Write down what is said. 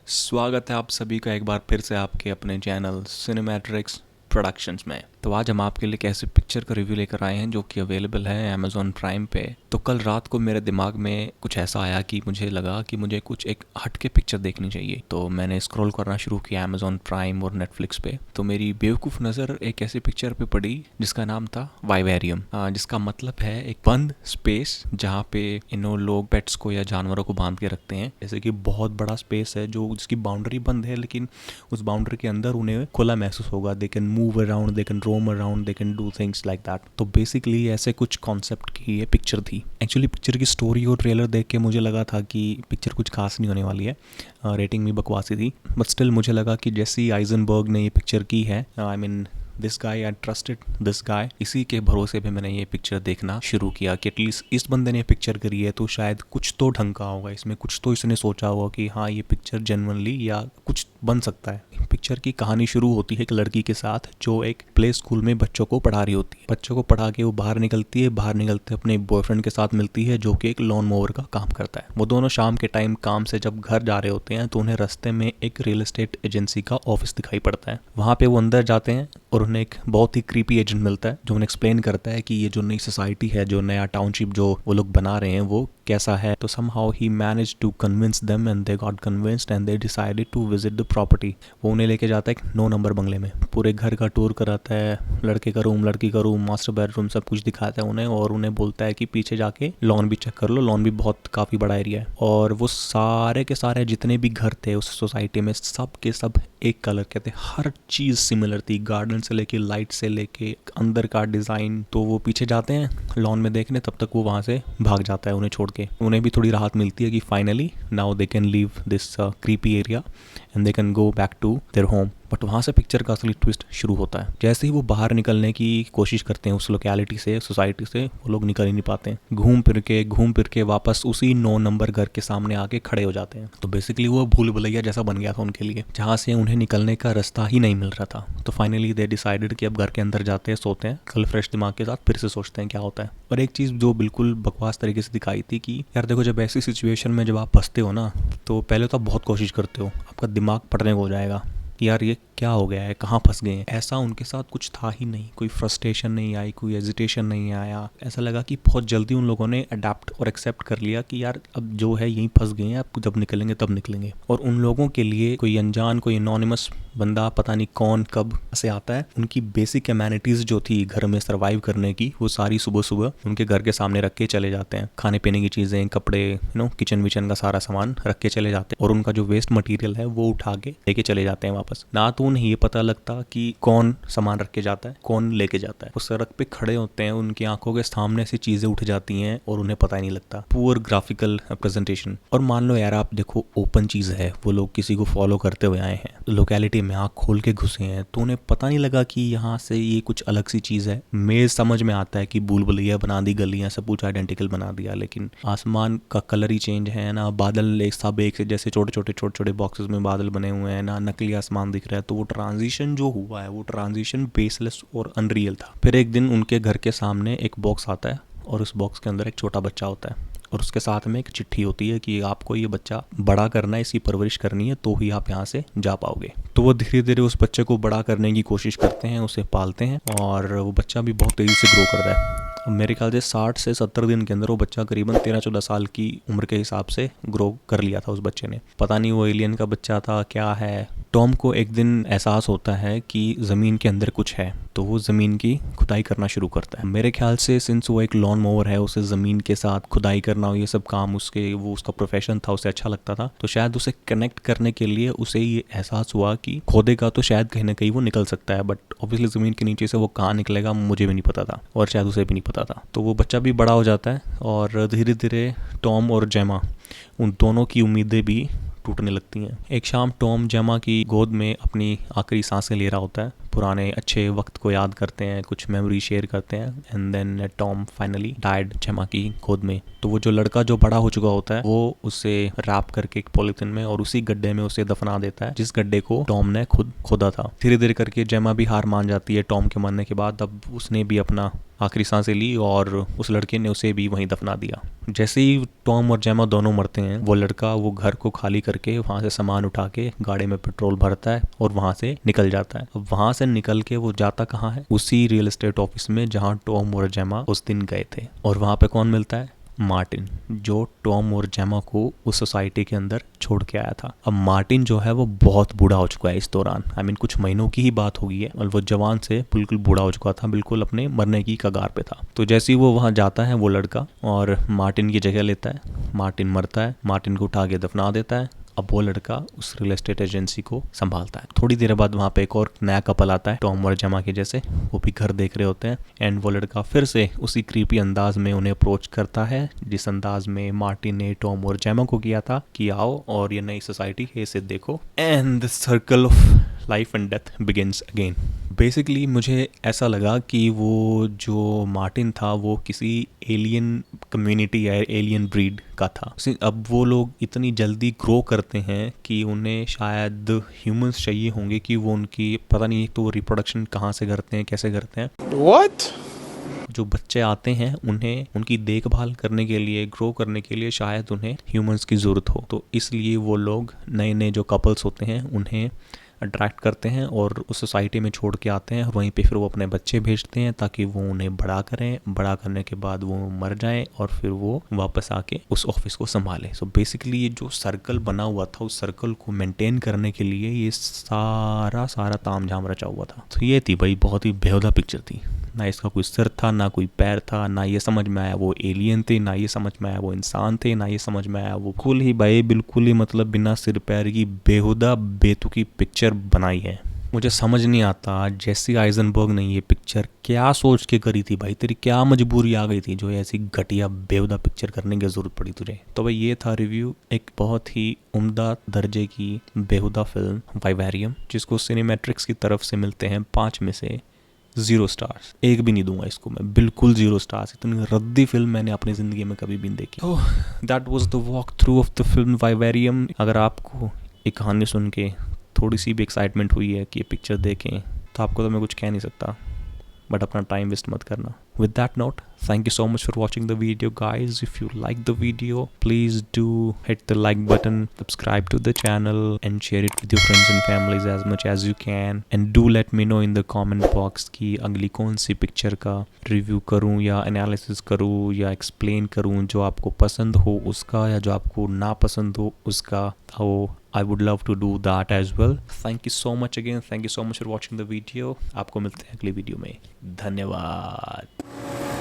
स्वागत है आप सभी का एक बार फिर से आपके अपने चैनल सिनेमैट्रिक्स प्रोडक्शंस में। तो आज हम आपके लिए एक ऐसी पिक्चर का रिव्यू लेकर आए हैं जो कि अवेलेबल है अमेज़ॉन प्राइम पे। तो कल रात को मेरे दिमाग में कुछ ऐसा आया कि मुझे लगा कि मुझे कुछ एक हटके पिक्चर देखनी चाहिए। तो मैंने स्क्रॉल करना शुरू किया अमेज़ॉन प्राइम और नेटफ्लिक्स पे। तो मेरी बेवकूफ़ नज़र एक ऐसी पिक्चर पे पड़ी जिसका नाम था वाइवेरियम, जिसका मतलब है एक बंद स्पेस जहाँ पे लोग पेट्स को या जानवरों को बांध के रखते हैं। जैसे कि बहुत बड़ा स्पेस है जो जिसकी बाउंड्री बंद है, लेकिन उस बाउंड्री के अंदर उन्हें खुला महसूस होगा। They can move around, they can roam around, they can do things like that. तो बेसिकली ऐसे कुछ कॉन्सेप्ट की ये पिक्चर थी। एक्चुअली पिक्चर की स्टोरी और ट्रेलर देख के मुझे लगा था कि पिक्चर कुछ खास नहीं होने वाली है, रेटिंग भी बकवासी थी। बट स्टिल मुझे लगा कि जैसी आइजनबर्ग ने ये पिक्चर की है, I mean this guy, I trusted this guy, इसी के भरोसे पे मैंने ये पिक्चर देखना शुरू किया कि एटलीस्ट इस बंदे ने पिक्चर करी है तो शायद कुछ तो ढंग का होगा इसमें, कुछ तो इसने सोचा होगा कि हाँ ये पिक्चर जेन्युइनली या कुछ बन सकता है। पिक्चर की कहानी शुरू होती है एक लड़की के साथ जो एक प्ले स्कूल में बच्चों को पढ़ा रही होती है। बच्चों को पढ़ा के वो बाहर निकलती है, बाहर निकलते अपने बॉयफ्रेंड के साथ मिलती है जो कि एक लॉन मोवर का काम करता है। वो दोनों शाम के टाइम काम से जब घर जा रहे होते हैं तो उन्हें रास्ते में एक रियल एस्टेट एजेंसी का ऑफिस दिखाई पड़ता है। वहाँ पे वो अंदर जाते हैं और उन्हें एक बहुत ही क्रीपी एजेंट मिलता है जो उन्हें एक्सप्लेन करता है कि ये जो नई सोसाइटी है, जो नया टाउनशिप जो वो लोग बना रहे हैं वो कैसा है। तो somehow he managed to convince them and they got convinced and they decided to visit the property। वो उन्हें लेके जाता है एक 9 नंबर बंगले में, पूरे घर का टूर कराता है, लड़के का रूम, लड़की का रूम, मास्टर बेडरूम, सब कुछ दिखाता है उन्हें और उन्हें बोलता है कि पीछे जाके लॉन भी चेक कर लो। लॉन भी बहुत काफ़ी बड़ा एरिया है और वो सारे के सारे जितने भी घर थे उस सोसाइटी में सब के सब एक कलर के थे। हर चीज़ सिमिलर थी, गार्डन से लेके लाइट से लेके अंदर का डिज़ाइन। तो वो पीछे जाते हैं लॉन में देखने, तब तक वो वहाँ से भाग जाता है उन्हें छोड़ के। उन्हें भी थोड़ी राहत मिलती है कि finally now they can leave this creepy area and they can go back to their home. But वहाँ से पिक्चर का असली ट्विस्ट शुरू होता है। जैसे ही वो बाहर निकलने की कोशिश करते हैं उस लोकेलिटी से, सोसाइटी से, वो लोग निकल ही नहीं पाते हैं। घूम फिर के वापस उसी 9 नंबर घर के सामने आके खड़े हो जाते हैं। तो बेसिकली वो भूल भुलैया जैसा बन गया था उनके लिए, जहाँ से उन्हें निकलने का रास्ता ही नहीं मिल रहा था। तो फाइनली दे डिसाइडेड कि अब घर के अंदर जाते हैं, सोते हैं, कल फ्रेश दिमाग के साथ फिर से सोचते हैं क्या होता है। और एक चीज़ जो बिल्कुल बकवास तरीके से दिखाई थी कि यार देखो, जब ऐसी सिचुएशन में जब आप फंसते हो ना, तो पहले तो आप बहुत कोशिश करते हो, आपका दिमाग पढ़ने को हो जाएगा कि यार ये क्या हो गया है, कहाँ फंस गए हैं। ऐसा उनके साथ कुछ था ही नहीं, कोई फ्रस्ट्रेशन नहीं आई, कोई एजिटेशन नहीं आया। ऐसा लगा कि बहुत जल्दी उन लोगों ने अडेप्ट और एक्सेप्ट कर लिया कि यार अब जो है यहीं फंस गए हैं, अब जब निकलेंगे तब निकलेंगे। और उन लोगों के लिए कोई अनजान, कोई एनोनिमस बंदा, पता नहीं कौन कब से आता है, उनकी बेसिक एमेनिटीज़ जो थी घर में सर्वाइव करने की, वो सारी सुबह सुबह उनके घर के सामने रख के चले जाते हैं। खाने पीने की चीज़ें, कपड़े, किचन विचन का सारा सामान रख के चले जाते हैं और उनका जो वेस्ट मटेरियल है वो उठा के लेके चले जाते हैं वापस। ना तो उन्हें ये पता लगता कि कौन सामान रख के जाता है, कौन लेके जाता है। वो सड़क पे खड़े होते हैं, उनकी आंखों के सामने से चीज़ें उठ जाती हैं और उन्हें पता ही नहीं लगता। Poor graphical presentation. और मान लो यार आप देखो, ओपन चीज़ है, वो लोग किसी को फॉलो करते हुए आए हैं, लोकेलिटी में आँख खोल के घुसे हैं, तो उन्हें पता नहीं लगा कि यहाँ से ये कुछ अलग सी चीज़ है। मेज समझ में आता है कि भूल भुलैया बना दी, गलियाँ सब कुछ आइडेंटिकल बना दिया, लेकिन आसमान का कलर ही चेंज है ना, बादल एक सब एक से जैसे छोटे छोटे बॉक्सेस में बादल बने हुए हैं ना, नकली आसमान दिख रहा है। तो वो ट्रांजिशन जो हुआ है, वो ट्रांजिशन बेसलेस और अनरियल था। फिर एक दिन उनके घर के सामने एक बॉक्स आता है और उस बॉक्स के अंदर एक छोटा बच्चा होता है और उसके साथ में एक चिट्ठी होती है कि आपको ये बच्चा बड़ा करना है, इसकी परवरिश करनी है, तो ही आप यहाँ से जा पाओगे। तो वो धीरे धीरे उस बच्चे को बड़ा करने की कोशिश करते हैं, उसे पालते हैं और वो बच्चा भी बहुत तेज़ी से ग्रो करता है। मेरे ख्याल से 60 से 70 दिन के अंदर वो बच्चा करीबन 13-14 साल की उम्र के हिसाब से ग्रो कर लिया था उस बच्चे ने। पता नहीं वो एलियन का बच्चा था क्या है। टॉम को एक दिन एहसास होता है कि ज़मीन के अंदर कुछ है, तो वो ज़मीन की खुदाई करना शुरू करता है। मेरे ख्याल से सिंस वो एक लॉन मोवर है, उसे ज़मीन के साथ खुदाई करना और ये सब काम उसका प्रोफेशन था, उसे अच्छा लगता था। तो शायद उसे कनेक्ट करने के लिए उसे ये एहसास हुआ कि खोदेगा तो शायद कहीं ना कहीं वो निकल सकता है, बट ऑब्वियसली ज़मीन के नीचे से वो कहाँ निकलेगा मुझे भी नहीं पता था और शायद उसे भी नहीं पता था। तो वो बच्चा भी बड़ा हो जाता है और धीरे धीरे टॉम और जेमा, उन दोनों की उम्मीदें भी टूटने लगती हैं। एक शाम टॉम जेमा की गोद में अपनी आखिरी सांसें ले रहा होता है, पुराने अच्छे वक्त को याद करते हैं, कुछ मेमोरी शेयर करते हैं। And then Tom finally died Gemma की गोद में। तो वो जो लड़का जो बड़ा हो चुका होता है वो उसे रैप करके एक पॉलिथीन में और उसी गड्ढे में उसे दफना देता है जिस गड्ढे को टॉम ने खुद खोदा था। धीरे धीरे करके जेमा भी हार मान जाती है टॉम के मरने के बाद। अब उसने भी अपना आखिरी सांसें ली और उस लड़के ने उसे भी वहीं दफना दिया। जैसे ही टॉम और जेमा दोनों मरते हैं, वो लड़का वो घर को खाली करके वहां से सामान उठा के गाड़ी में पेट्रोल भरता है और वहां से निकल जाता है। अब वहां से निकल के वो जाता कहाँ है? उसी रियल एस्टेट ऑफिस में जहां टॉम और जेमा उस दिन गए थे। और वहां पे कौन मिलता है? मार्टिन, जो टॉम और जेमा को उस सोसाइटी के अंदर छोड़ के आया था। अब मार्टिन जो है वो बहुत बूढ़ा हो चुका है इस दौरान। आई मीन कुछ महीनों की ही बात होगी है और वो जवान से बिल्कुल बूढ़ा हो चुका था, बिल्कुल अपने मरने की कगार पे था। तो जैसे ही वो वहां जाता है वो लड़का और मार्टिन की जगह लेता है, मार्टिन मरता है, मार्टिन को उठा के दफना देता है। अब वो लड़का उस रियल एस्टेट एजेंसी को संभालता है। थोड़ी देर बाद वहाँ पे एक और नया कपल आता है, टॉम और जेमा के जैसे। वो भी घर देख रहे होते हैं एंड वो लड़का फिर से उसी क्रीपी अंदाज में उन्हें अप्रोच करता है जिस अंदाज में मार्टिन ने टॉम और जेमा को किया था कि आओ और ये नई सोसाइटी है, इसे देखो। And the circle of life and death begins again. Basically मुझे ऐसा लगा कि वो जो मार्टिन था वो किसी एलियन कम्युनिटी या एलियन ब्रीड का था। अब वो लोग इतनी जल्दी ग्रो करते हैं कि उन्हें शायद ह्यूमंस चाहिए होंगे कि वो उनकी पता नहीं तो रिप्रोडक्शन कहाँ से करते हैं, कैसे करते हैं। What? जो बच्चे आते हैं उन्हें उनकी देखभाल करने के लिए, ग्रो करने के लिए शायद उन्हें ह्यूमंस की ज़रूरत हो। तो इसलिए वो लोग नए नए जो कपल्स होते हैं उन्हें अट्रैक्ट करते हैं और उस सोसाइटी में छोड़ के आते हैं। वहीं पे फिर वो अपने बच्चे भेजते हैं ताकि वो उन्हें बड़ा करें। बड़ा करने के बाद वो मर जाएं और फिर वो वापस आके उस ऑफिस को संभाले। सो बेसिकली ये जो सर्कल बना हुआ था उस सर्कल को मेंटेन करने के लिए ये सारा तामझाम रचा हुआ था। तो ये थी भाई बहुत ही बेहुदा पिक्चर थी। ना इसका कोई सिर था, ना कोई पैर था, ना ये समझ में आया वो एलियन थे, ना ये समझ में आया वो इंसान थे, ना ये समझ में आया वो बिल्कुल ही भाई बिल्कुल ही मतलब बिना सिर पैर की बेहुदा बेतुकी पिक्चर बनाई है। मुझे समझ नहीं आता जेसी आइजनबर्ग ने ये पिक्चर क्या सोच के करी थी भाई। तेरी क्या मजबूरी आ गई थी जो ऐसी घटिया बेहुदा पिक्चर करने की जरूरत पड़ी तुझे। तो भाई ये था रिव्यू एक बहुत ही उम्दा दर्जे की बेहुदा फिल्म वाइवेरियम, जिसको सिनेमैट्रिक्स की तरफ से मिलते हैं 5 में से 0 स्टार्स। एक भी नहीं दूंगा इसको मैं, बिल्कुल 0 स्टार्स। इतनी रद्दी फिल्म मैंने अपनी ज़िंदगी में कभी भी नहीं देखी। तो that was the walk through of the film vivarium. अगर आपको एक कहानी सुन के थोड़ी सी भी एक्साइटमेंट हुई है कि ये पिक्चर देखें तो आपको तो मैं कुछ कह नहीं सकता, बट अपना टाइम वेस्ट मत करना। With that note, thank you so much for watching the video, guys. If you like the video, please do hit the like button, subscribe to the channel, and share it with your friends and families as much as you can. And do let me know in the comment box कि अगली कौन सी picture का review करूँ या analysis करूँ या explain करूँ, जो आपको पसंद हो उसका या जो आपको ना पसंद हो उसका। तो I would love to do that as well. Thank you so much again. Thank you so much for watching the video. आपको मिलते हैं अगली वीडियो में। धन्यवाद।